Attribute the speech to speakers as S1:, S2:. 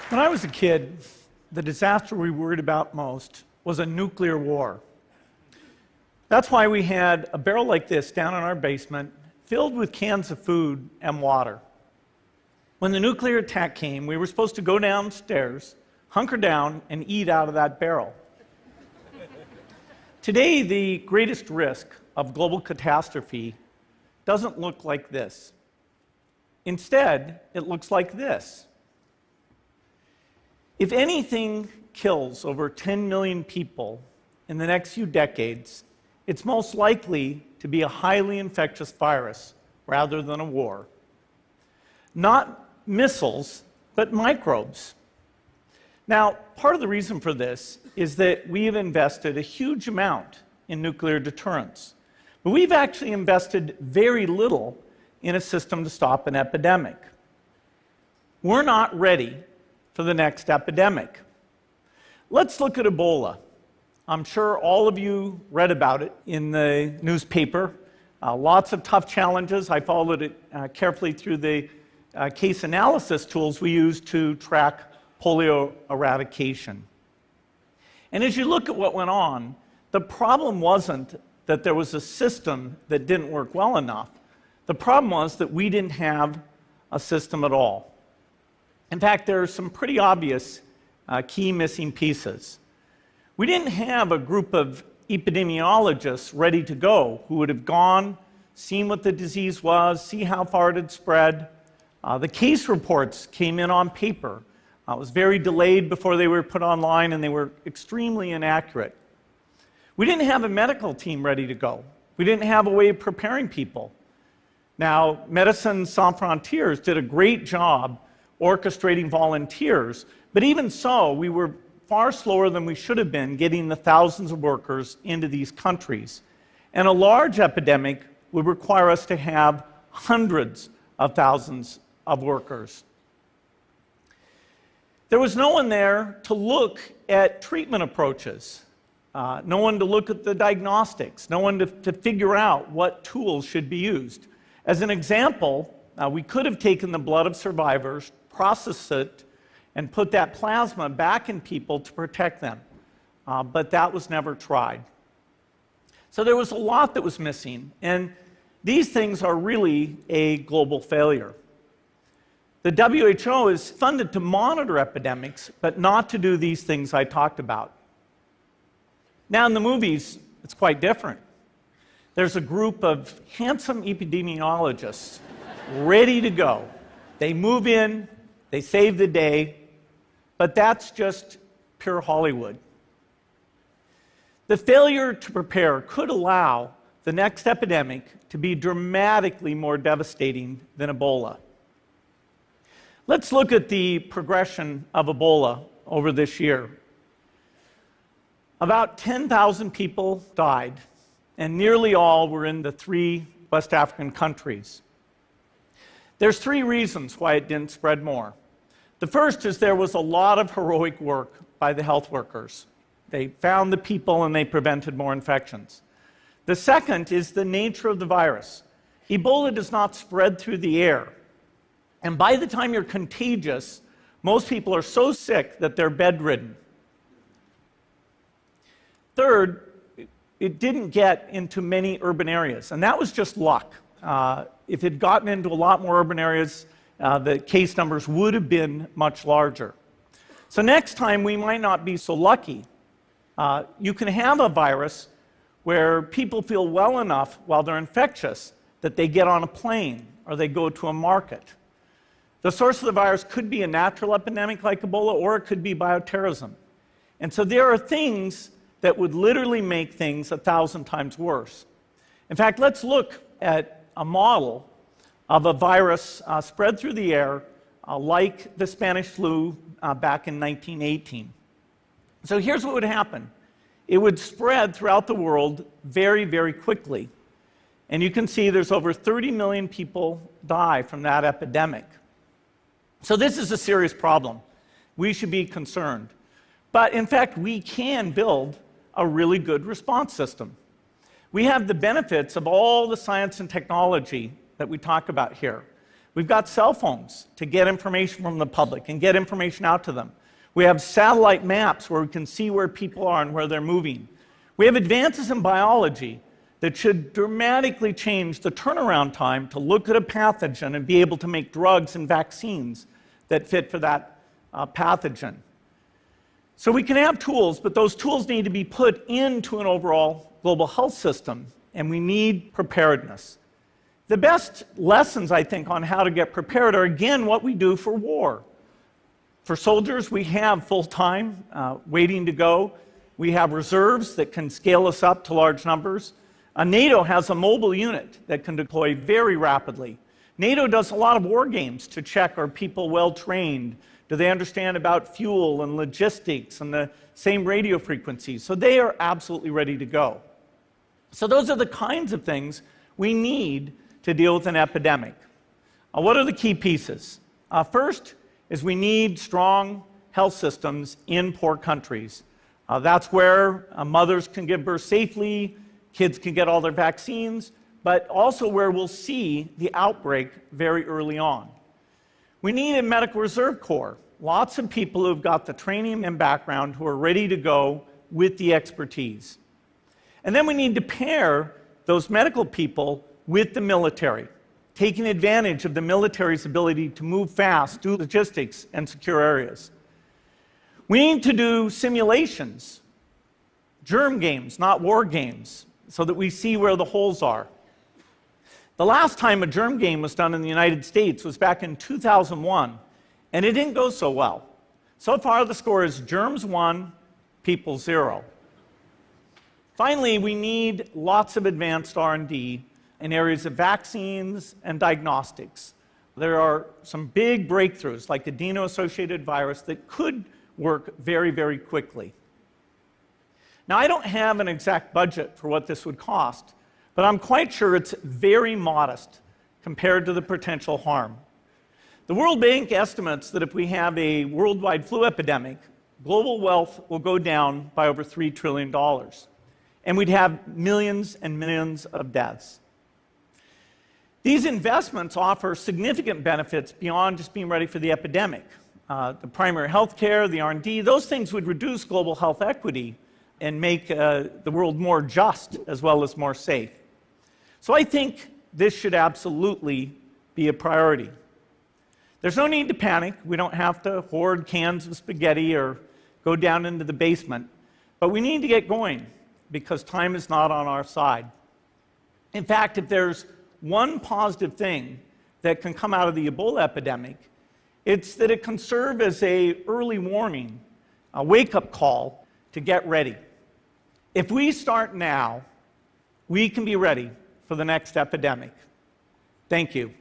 S1: When I was a kid, the disaster we worried about most was a nuclear war. That's why we had a barrel like this down in our basement, filled with cans of food and water. When the nuclear attack came, we were supposed to go downstairs, hunker down, and eat out of that barrel. Today, the greatest risk of global catastrophe doesn't look like this. Instead, it looks like this. If anything kills over 10 million people in the next few decades, it's most likely to be a highly infectious virus rather than a war. Not missiles, but microbes. Now, part of the reason for this is that we have invested a huge amount in nuclear deterrence, but we've actually invested very little in a system to stop an epidemic. We're not ready for the next epidemic. Let's look at Ebola. I'm sure all of you read about it in the newspaper. Lots of tough challenges. I followed it carefully through the case analysis tools we use to track polio eradication. And as you look at what went on, the problem wasn't that there was a system that didn't work well enough. The problem was that we didn't have a system at all. In fact, there are some pretty obvious key missing pieces. We didn't have a group of epidemiologists ready to go who would have gone, seen what the disease was, see how far it had spread. The case reports came in on paper. It was very delayed before they were put online, and they were extremely inaccurate. We didn't have a medical team ready to go. We didn't have a way of preparing people. Now, Médecins Sans Frontières did a great job orchestrating volunteers, but even so, we were far slower than we should have been getting the thousands of workers into these countries. And a large epidemic would require us to have hundreds of thousands of workers. There was no one there to look at treatment approaches, no one to look at the diagnostics, no one to figure out what tools should be used. As an example, we could have taken the blood of survivors, processed it, and put that plasma back in people to protect them. But that was never tried. So there was a lot that was missing, and these things are really a global failure. The WHO is funded to monitor epidemics, but not to do these things I talked about. Now in the movies, it's quite different. There's a group of handsome epidemiologists ready to go. They move in, they save the day, but that's just pure Hollywood. The failure to prepare could allow the next epidemic to be dramatically more devastating than Ebola. Let's look at the progression of Ebola over this year. About 10,000 people died, and nearly all were in the 3 West African countries. There's 3 reasons why it didn't spread more. The first is there was a lot of heroic work by the health workers. They found the people and they prevented more infections. The second is the nature of the virus. Ebola does not spread through the air. And by the time you're contagious, most people are so sick that they're bedridden. Third, it didn't get into many urban areas, and that was just luck. If it had gotten into a lot more urban areas, the case numbers would have been much larger. So next time, we might not be so lucky. You can have a virus where people feel well enough while they're infectious that they get on a plane or they go to a market. The source of the virus could be a natural epidemic like Ebola, or it could be bioterrorism. And so there are things that would literally make things 1,000 times worse. In fact, let's look at a model of a virus spread through the air like the Spanish flu back in 1918. So here's what would happen. It would spread throughout the world very, very quickly. And you can see there's over 30 million people die from that epidemic. So this is a serious problem. We should be concerned. But in fact, we can build a really good response system. We have the benefits of all the science and technology that we talk about here. We've got cell phones to get information from the public and get information out to them. We have satellite maps where we can see where people are and where they're moving. We have advances in biology that should dramatically change the turnaround time to look at a pathogen and be able to make drugs and vaccines that fit for that pathogen. So we can have tools, but those tools need to be put into an overall global health system, and we need preparedness. The best lessons, I think, on how to get prepared are, again, what we do for war. For soldiers, we have full-time waiting to go. We have reserves that can scale us up to large numbers. NATO has a mobile unit that can deploy very rapidly. NATO does a lot of war games to check, are people well trained? Do they understand about fuel and logistics and the same radio frequencies? So they are absolutely ready to go. So those are the kinds of things we need to deal with an epidemic. What are the key pieces? First is we need strong health systems in poor countries. That's where mothers can give birth safely, kids can get all their vaccines, but also where we'll see the outbreak very early on. We need a medical reserve corps, lots of people who've got the training and background who are ready to go with the expertise. And then we need to pair those medical people with the military, taking advantage of the military's ability to move fast, do logistics, and secure areas. We need to do simulations, germ games, not war games, so that we see where the holes are. The last time a germ game was done in the United States was back in 2001, and it didn't go so well. So far, the score is germs 1, people 0. Finally, we need lots of advanced R&D in areas of vaccines and diagnostics. There are some big breakthroughs, like the adeno-associated virus, that could work very, very quickly. Now, I don't have an exact budget for what this would cost, but I'm quite sure it's very modest compared to the potential harm. The World Bank estimates that if we have a worldwide flu epidemic, global wealth will go down by over $3 trillion, and we'd have millions and millions of deaths. These investments offer significant benefits beyond just being ready for the epidemic. The primary health care, the R&D, those things would reduce global health equity and make the world more just as well as more safe. So I think this should absolutely be a priority. There's no need to panic. We don't have to hoard cans of spaghetti or go down into the basement. But we need to get going because time is not on our side. In fact, if there's one positive thing that can come out of the Ebola epidemic, it's that it can serve as an early warning, a wake-up call to get ready. If we start now, we can be ready for the next epidemic. Thank you.